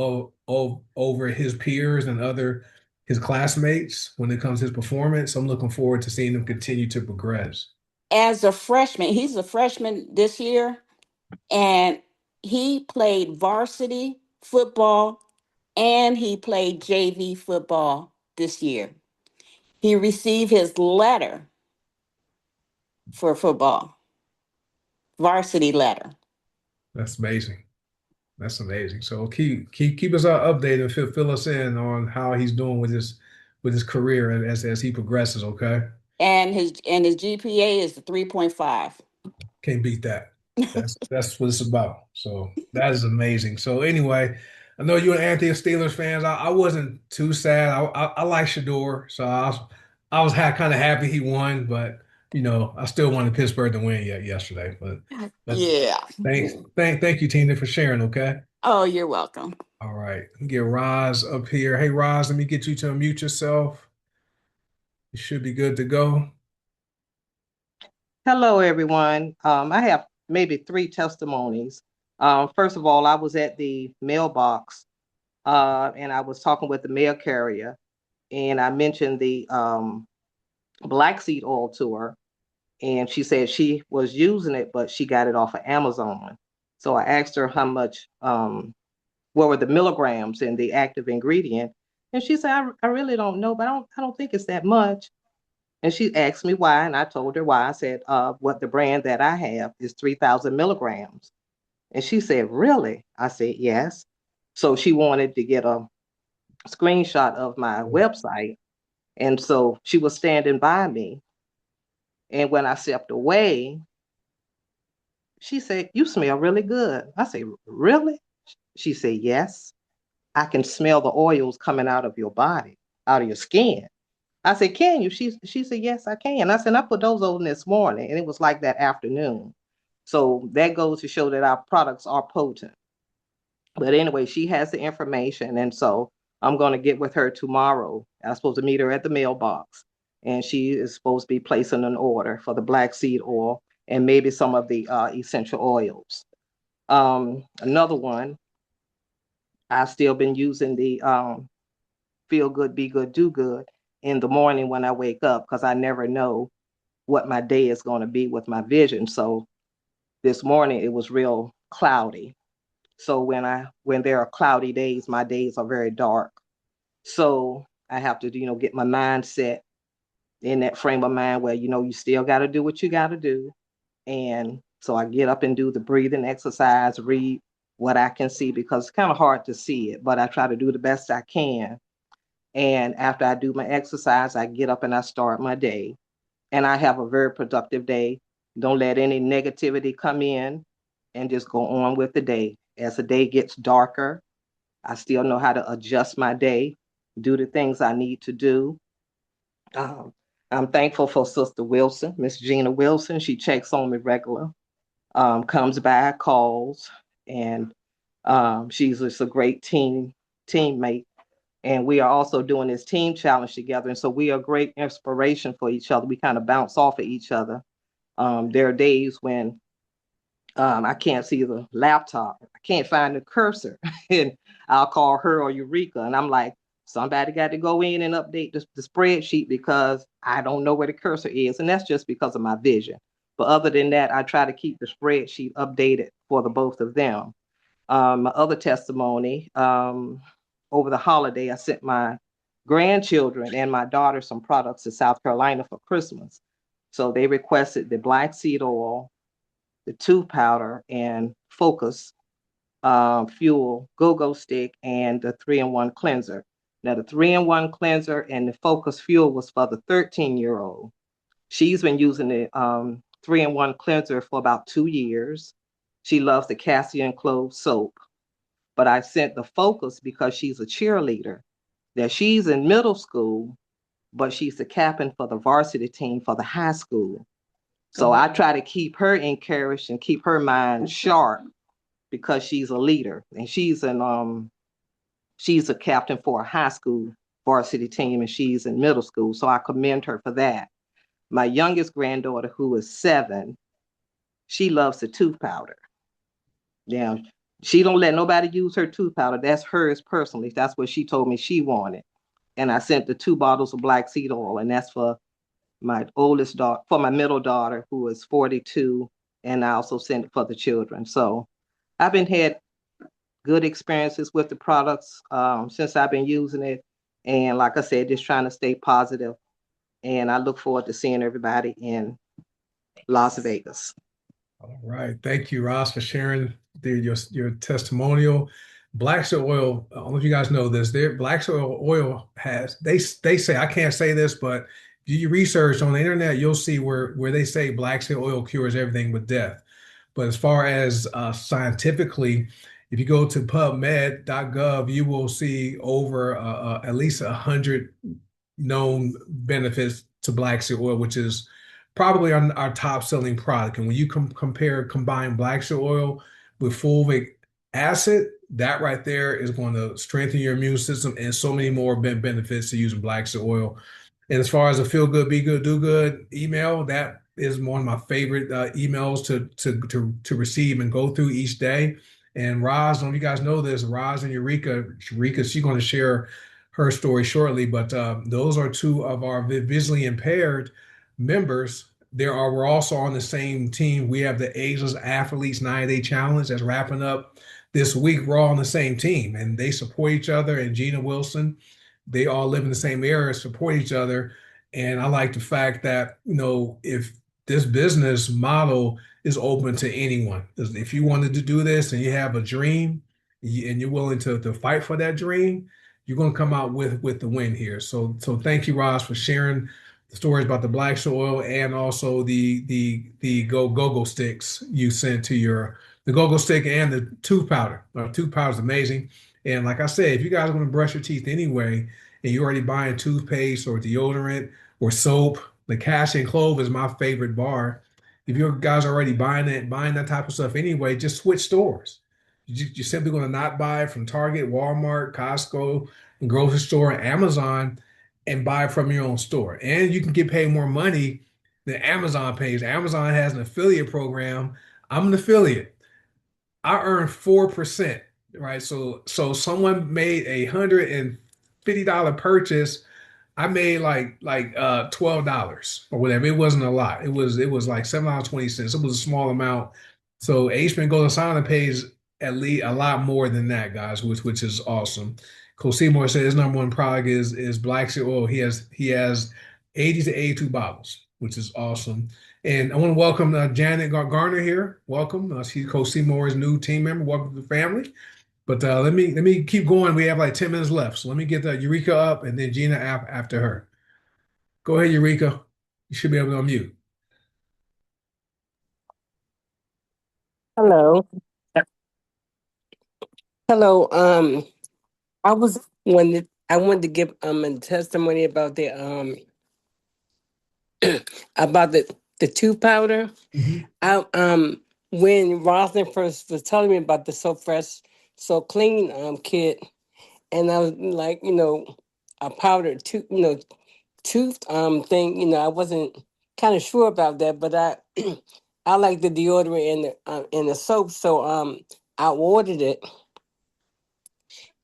over his peers and other his classmates when it comes to his performance. I'm looking forward to seeing him continue to progress. As a freshman, he's a freshman this year, and he played varsity football and he played JV football this year. He received his letter for football, varsity letter. That's amazing. That's amazing. So keep us updated, fill us in on how he's doing with his career as he progresses. Okay, And his GPA is 3.5. can't beat that. That's what it's about. So that is amazing. So anyway, I know you and Anthony are Steelers fans. I wasn't too sad. I like Shador, so I was kind of happy he won, but I still wanted Pittsburgh to win yet yesterday. But Yeah. thank you, Tina, for sharing. Okay. Oh, you're welcome. All right. Let me get Roz up here. Hey, Roz, let me get you to unmute yourself. You should be good to go. Hello, everyone. I have maybe three testimonies. First of all, I was at the mailbox and I was talking with the mail carrier, and I mentioned the black seed oil to her, and she said she was using it, but she got it off of Amazon. So I asked her how much, what were the milligrams in the active ingredient, and she said, I really don't know, but I don't think it's that much. And she asked me why, and I told her why. I said, what the brand that I have is 3,000 milligrams. And she said, really? I said, yes. So she wanted to get a screenshot of my website. And so she was standing by me. And when I stepped away, she said, you smell really good. I said, really? She said, yes. I can smell the oils coming out of your body, out of your skin. I said, can you? She said, yes, I can. I said, I put those on this morning, and it was like that afternoon. So that goes to show that our products are potent. But anyway, she has the information, and so I'm going to get with her tomorrow. I'm supposed to meet her at the mailbox, and she is supposed to be placing an order for the black seed oil and maybe some of the essential oils. Another one, I've still been using the feel good, be good, do good in the morning when I wake up because I never know what my day is going to be with my vision. So this morning it was real cloudy. So when there are cloudy days, my days are very dark. So I have to, get my mindset in that frame of mind where, you still got to do what you got to do. And so I get up and do the breathing exercise, read what I can see because it's kind of hard to see it, but I try to do the best I can. And after I do my exercise, I get up and I start my day. And I have a very productive day. Don't let any negativity come in and just go on with the day. As the day gets darker, I still know how to adjust my day, do the things I need to do. Um, I'm thankful for Sister Wilson, Miss Gina Wilson. She checks on me regular. comes by, calls, and she's just a great teammate. And we are also doing this team challenge together. And so we are great inspiration for each other. We kind of bounce off of each other. There are days when I can't see the laptop. I can't find the cursor. And I'll call her or Eureka. And I'm like, somebody got to go in and update the spreadsheet because I don't know where the cursor is. And that's just because of my vision. But other than that, I try to keep the spreadsheet updated for the both of them. My other testimony, over the holiday, I sent my grandchildren and my daughter some products to South Carolina for Christmas. So they requested the black seed oil, the tooth powder, and Focus Fuel Go-Go Stick, and the 3-in-1 cleanser. Now, the 3-in-1 cleanser and the Focus Fuel was for the 13-year-old. She's been using the 3-in-1 cleanser for about 2 years. She loves the cassia and clove soap. But I sent the Focus because she's a cheerleader. Now, she's in middle school, but she's the captain for the varsity team for the high school. So I try to keep her encouraged and keep her mind sharp because she's a leader, and she's a captain for a high school varsity team, and she's in middle school. So I commend her for that. My youngest granddaughter, who is 7, she loves the tooth powder. Now, she don't let nobody use her tooth powder. That's hers personally. That's what she told me she wanted. And I sent the 2 bottles of black seed oil, and that's for my oldest daughter, for my middle daughter, who is 42, and I also sent it for the children. So I've been had good experiences with the products since I've been using it. And like I said, just trying to stay positive. And I look forward to seeing everybody in Las Vegas. All right. Thank you, Ross, for sharing your testimonial. Black soy oil, I don't know if you guys know this, black soy oil has, they say, I can't say this, but do you research on the internet, you'll see where they say black soy oil cures everything but death. But as far as scientifically, if you go to pubmed.gov, you will see over at least 100 known benefits to black seed oil, which is probably our top selling product. And when you combine black seed oil with fulvic acid, that right there is going to strengthen your immune system and so many more benefits to using black seed oil. And as far as a feel good, be good, do good email, that is one of my favorite emails to receive and go through each day. And Roz, I don't know if you guys know this, Roz and Eureka, she's going to share her story shortly, but those are 2 of our visually impaired members. We're also on the same team. We have the Ageless Athletes 90-Day Challenge that's wrapping up this week. We're all on the same team, and they support each other. And Gina Wilson, they all live in the same area, support each other. And I like the fact that, if this business model is open to anyone, if you wanted to do this and you have a dream and you're willing to fight for that dream, you're going to come out with the win here. So thank you, Ross, for sharing the stories about the black soil and also the go-go sticks you sent to the go-go stick and the tooth powder. Tooth powder is amazing. And like I said, if you guys are going to brush your teeth anyway, and you're already buying toothpaste or deodorant or soap, the cash and clove is my favorite bar. If you guys are already buying that type of stuff anyway, just switch stores. You're simply going to not buy from Target, Walmart, Costco, and grocery store, Amazon, and buy from your own store. And you can get paid more money than Amazon pays. Amazon has an affiliate program. I'm an affiliate. I earn 4%, right? So someone made $150 purchase. I made like $12 or whatever. It wasn't a lot. It was like $7.20. It was a small amount. So HBN Golden Silent pays at least a lot more than that, guys, which is awesome. Coach Seymour said his number 1 product is black seed oil. He has 80 to 82 bottles, which is awesome. And I want to welcome Janet Garner here. Welcome. She's Coach Seymour's new team member. Welcome to the family. But let me keep going. We have like 10 minutes left. So let me get Eureka up and then Gina after her. Go ahead, Eureka. You should be able to unmute. Hello. Hello. I wanted to give a testimony about the about the tooth powder. Mhm. I when Rosalind first was telling me about the So Fresh, So Clean kit, and I was like, a powdered tooth, tooth thing. I wasn't kind of sure about that, but I I like the deodorant and the soap, so I ordered it,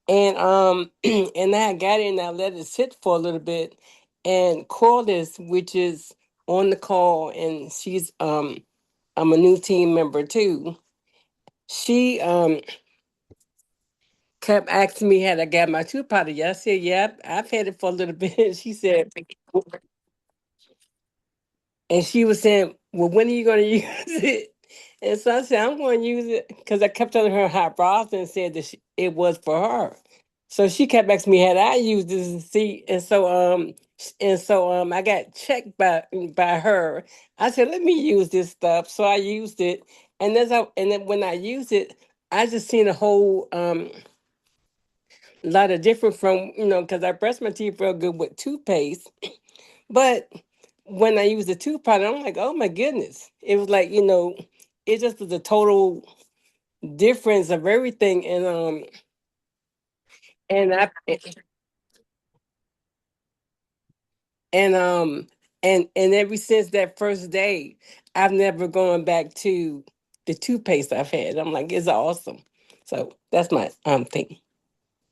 and and I got it and I let it sit for a little bit, and Corliss, which is on the call, and she's I'm a new team member too. She kept asking me had I got my tooth powder yet. I said, yeah, I've had it for a little bit. She said, and she was saying, well, when are you going to use it? And so I said, I'm going to use it because I kept telling her how Boston said that it was for her. So she kept asking me had I used this and see, and so I got checked by her. I said, let me use this stuff. So I used it, and then when I used it, I just seen a whole lot of different from because I brush my teeth real good with toothpaste, but when I used the tooth powder, I'm like, oh my goodness, it was like it just was a total difference of everything, and I and and ever since that first day, I've never gone back to the toothpaste I've had. I'm like, it's awesome. So that's my thing.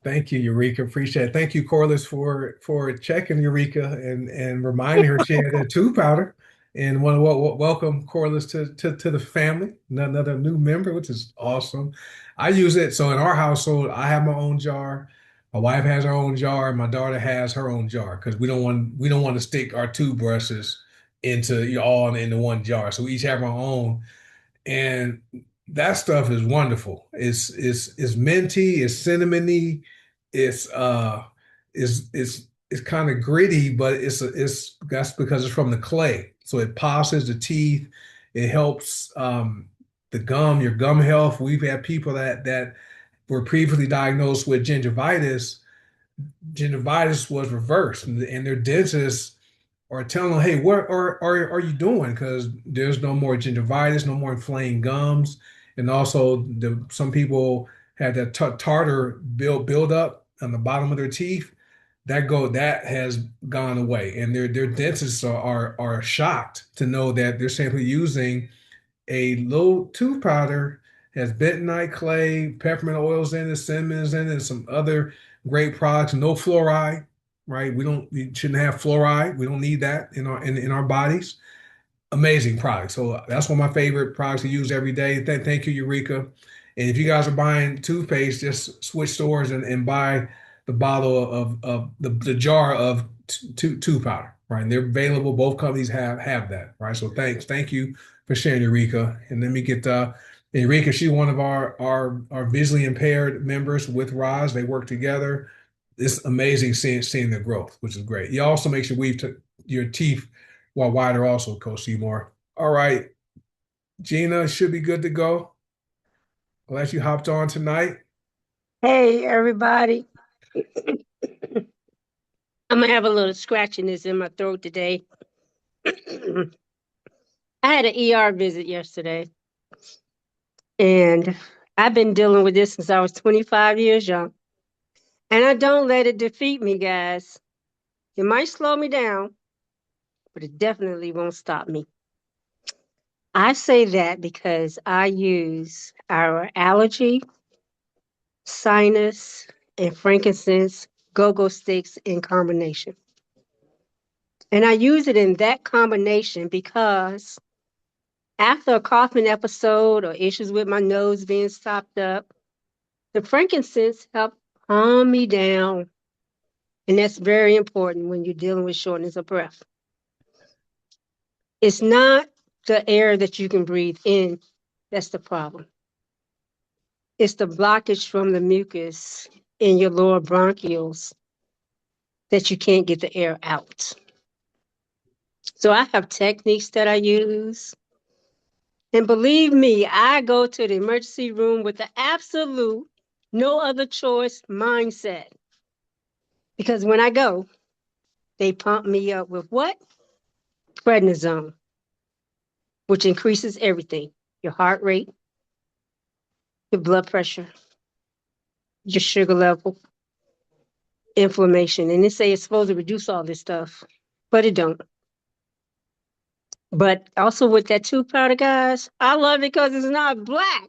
Thank you, Eureka. Appreciate it. Thank you, Corliss, for checking Eureka and reminding her she had that tooth powder. And want to welcome Corliss to the family, another new member, which is awesome. I use it. So in our household, I have my own jar. My wife has her own jar, and my daughter has her own jar because we don't want to stick our toothbrushes into all into one jar. So we each have our own, and that stuff is wonderful. It's minty, it's cinnamony, it's it's kind of gritty, but it's that's because it's from the clay. So it polishes the teeth. It helps the your gum health. We've had people that were previously diagnosed with gingivitis. Gingivitis was reversed, and their dentist or tell them, hey, what are you doing? Because there's no more gingivitis, no more inflamed gums, and also some people had that tartar build up on the bottom of their teeth. That has gone away, and their dentists are shocked to know that they're simply using a low tooth powder has bentonite clay, peppermint oils in it, cinnamons in it, and some other great products. No fluoride, right? We shouldn't have fluoride. We don't need that in our bodies. Amazing product. So that's one of my favorite products to use every day. Thank you, Eureka. And if you guys are buying toothpaste, just switch stores and buy the bottle of the jar of tooth powder, right? And they're available. Both companies have that, right? So thank you for sharing, Eureka. And let me get Eureka. She's one of our visually impaired members with Roz. They work together. It's amazing seeing their growth, which is great. You also make sure your teeth while wider also, Coach Seymour. All right, Gina should be good to go. Glad you hopped on tonight. Hey, everybody. I'm gonna have a little scratchiness in my throat today. I had an ER visit yesterday, and I've been dealing with this since I was 25 years young. And I don't let it defeat me, guys. It might slow me down, but it definitely won't stop me. I say that because I use our allergy, sinus, and frankincense go-go sticks in combination. And I use it in that combination because after a coughing episode or issues with my nose being stopped up, the frankincense help calm me down. And that's very important when you're dealing with shortness of breath. It's not the air that you can breathe in that's the problem. It's the blockage from the mucus in your lower bronchioles that you can't get the air out. So I have techniques that I use. And believe me, I go to the emergency room with the absolute no other choice mindset. Because when I go, they pump me up with what? Prednisone, which increases everything. your heart rate, your blood pressure, your sugar level, inflammation. And they say it's supposed to reduce all this stuff, but it don't. But also with that tooth powder, guys, I love it because it's not black.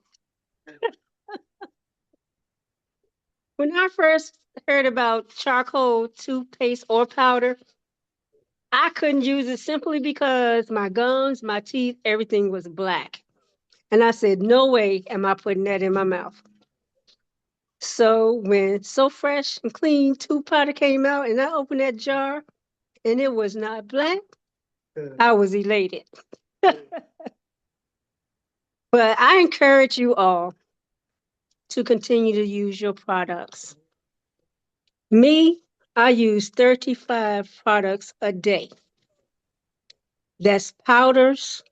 When I first heard about charcoal toothpaste or powder, I couldn't use it simply because my gums, my teeth, everything was black. And I said, no way am I putting that in my mouth. So when So Fresh and Clean tooth powder came out and I opened that jar and it was not black, I was elated. But I encourage you all to continue to use your products. Me, I use 35 products a day. That's powders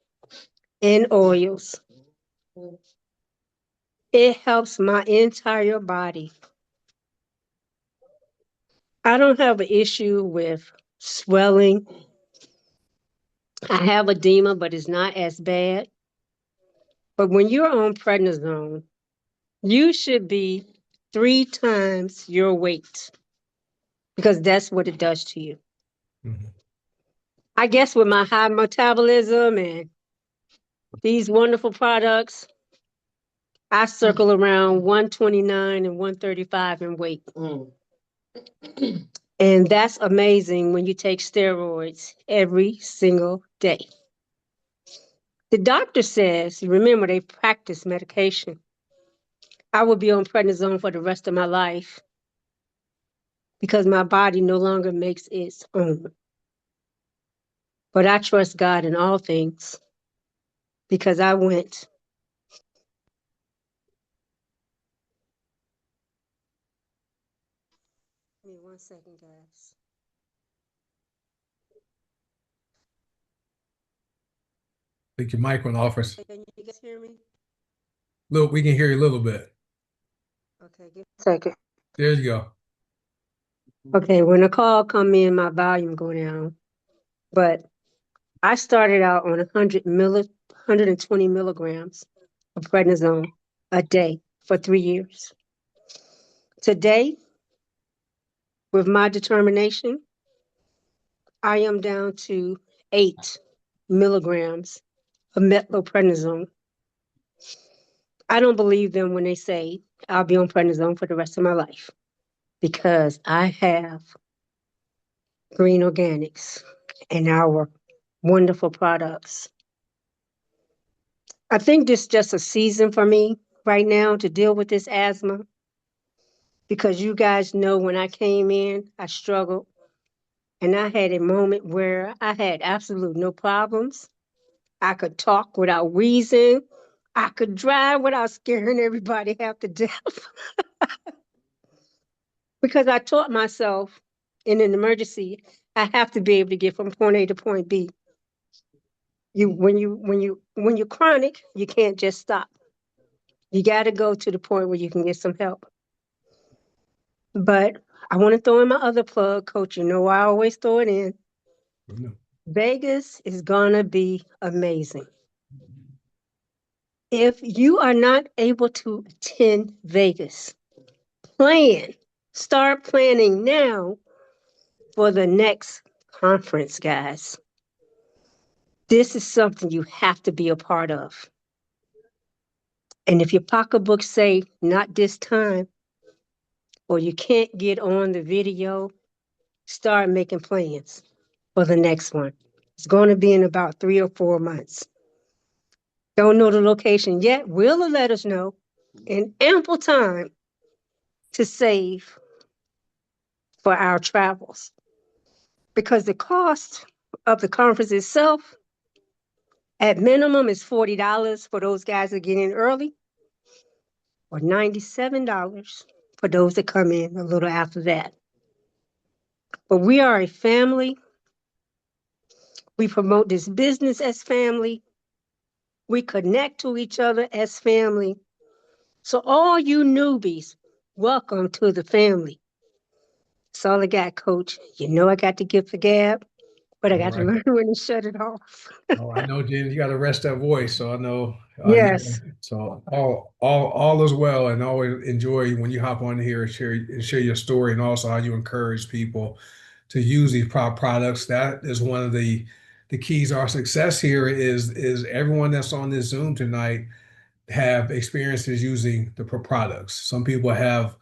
and oils. It helps my entire body. I don't have an issue with swelling. I have edema, but it's not as bad. But when you're on prednisone, you should be 3 times your weight because that's what it does to you. Mhm. I guess with my high metabolism and these wonderful products, I circle around 129 and 135 in weight. And that's amazing when you take steroids every single day. The doctor says, remember, they practice medication. I will be on prednisone for the rest of my life because my body no longer makes its own. But I trust God in all things because I went. Give me 1 second, guys. I think your mic went off. Can you guys hear me? Look, we can hear you a little bit. Okay, give me a second. There you go. Okay, when a call come in, my volume go down. But I started out on 120 milligrams of prednisone a day for 3 years. Today, with my determination, I am down to 8 milligrams of methylprednisone. I don't believe them when they say I'll be on prednisone for the rest of my life because I have green organics and our wonderful products. I think this is just a season for me right now to deal with this asthma because you guys know when I came in, I struggled and I had a moment where I had absolute no problems. I could talk without wheezing. I could drive without scaring everybody half to death because I taught myself in an emergency, I have to be able to get from point A to point B. When you're chronic, you can't just stop. You got to go to the point where you can get some help. But I want to throw in my other plug, Coach. You know I always throw it in. Vegas is gonna be amazing. If you are not able to attend Vegas, plan. Start planning now for the next conference, guys. This is something you have to be a part of. And if your pocketbooks say not this time, or you can't get on the video, start making plans for the next one. It's going to be in about 3 or 4 months. Don't know the location yet. Will let us know in ample time to save for our travels. Because the cost of the conference itself, at minimum, is $40 for those guys that get in early, or $97 for those that come in a little after that. But we are a family. We promote this business as family. We connect to each other as family. So all you newbies, welcome to the family. That's all I got, Coach. You know I got the gift of gab. but I All got to right. learn when to shut it off. Oh, I know, Jen, you got to rest that voice. So I know, Yes. so all is well, and always enjoy when you hop on here and share your story, and also how you encourage people to use these products. That is one of the keys to our success here is everyone that's on this Zoom tonight have experiences using the products. Some people have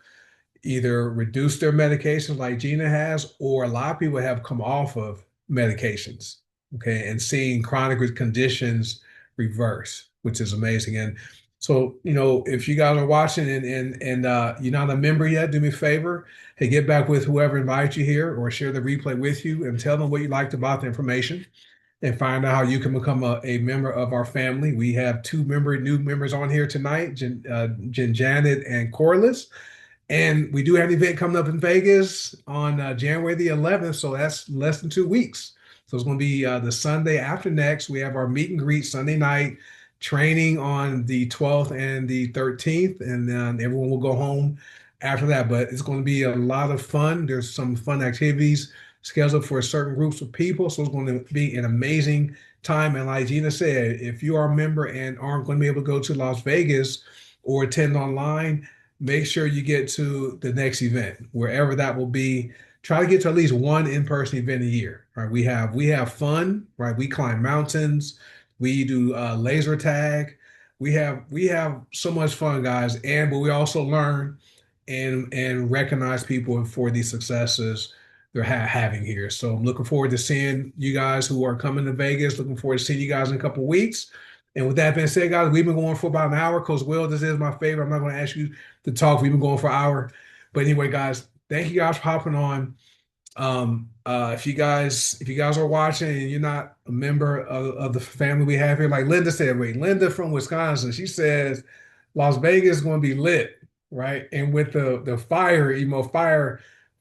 either reduce their medications like Gina has, or a lot of people have come off of medications, okay, and seeing chronic conditions reverse, which is amazing. And so, if you guys are watching and you're not a member yet, do me a favor, hey, get back with whoever invited you here or share the replay with you and tell them what you liked about the information and find out how you can become a member of our family. We have new members on here tonight, Jen Janet and Corliss. And we do have an event coming up in Vegas on January the 11th, so that's less than 2 weeks. So it's going to be the Sunday after next. We have our meet and greet Sunday night, training on the 12th and the 13th, and then everyone will go home after that. But it's going to be a lot of fun. There's some fun activities scheduled for certain groups of people, so it's going to be an amazing time. And like Gina said, if you are a member and aren't going to be able to go to Las Vegas or attend online, make sure you get to the next event, wherever that will be. Try to get to at least one in-person event a year. Right? We have fun, right? We climb mountains, we do laser tag. We have so much fun, guys, but we also learn and recognize people for the successes they're having here. So I'm looking forward to seeing you guys who are coming to Vegas. Looking forward to seeing you guys in a couple of weeks. And with that being said, guys, we've been going for about an hour. Coach Will, this is my favorite. I'm not going to ask you to talk. We've been going for an hour. But anyway, guys, thank you guys for hopping on. If you guys are watching and you're not a member of the family we have here, like Linda said, wait, Linda from Wisconsin, she says Las Vegas is going to be lit, right? And with the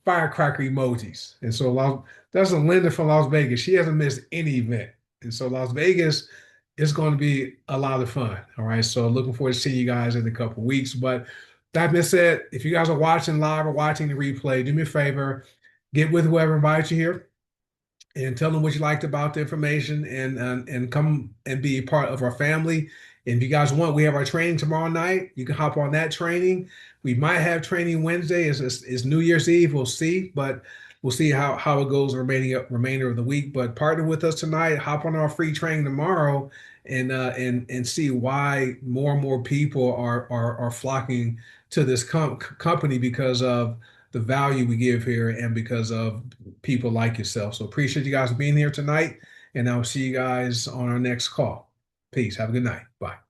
firecracker emojis. And so that's a Linda from Las Vegas. She hasn't missed any event. And so Las Vegas is going to be a lot of fun. All right. So looking forward to seeing you guys in a couple of weeks. But that being said, if you guys are watching live or watching the replay, do me a favor, get with whoever invites you here and tell them what you liked about the information and come and be a part of our family. And if you guys want, we have our training tomorrow night. You can hop on that training. We might have training Wednesday. It's New Year's Eve. We'll see, but we'll see how it goes the remainder of the week. But partner with us tonight. Hop on our free training tomorrow and see why more and more people are flocking to this company because of the value we give here and because of people like yourself. So appreciate you guys being here tonight, and I'll see you guys on our next call. Peace. Have a good night. Bye.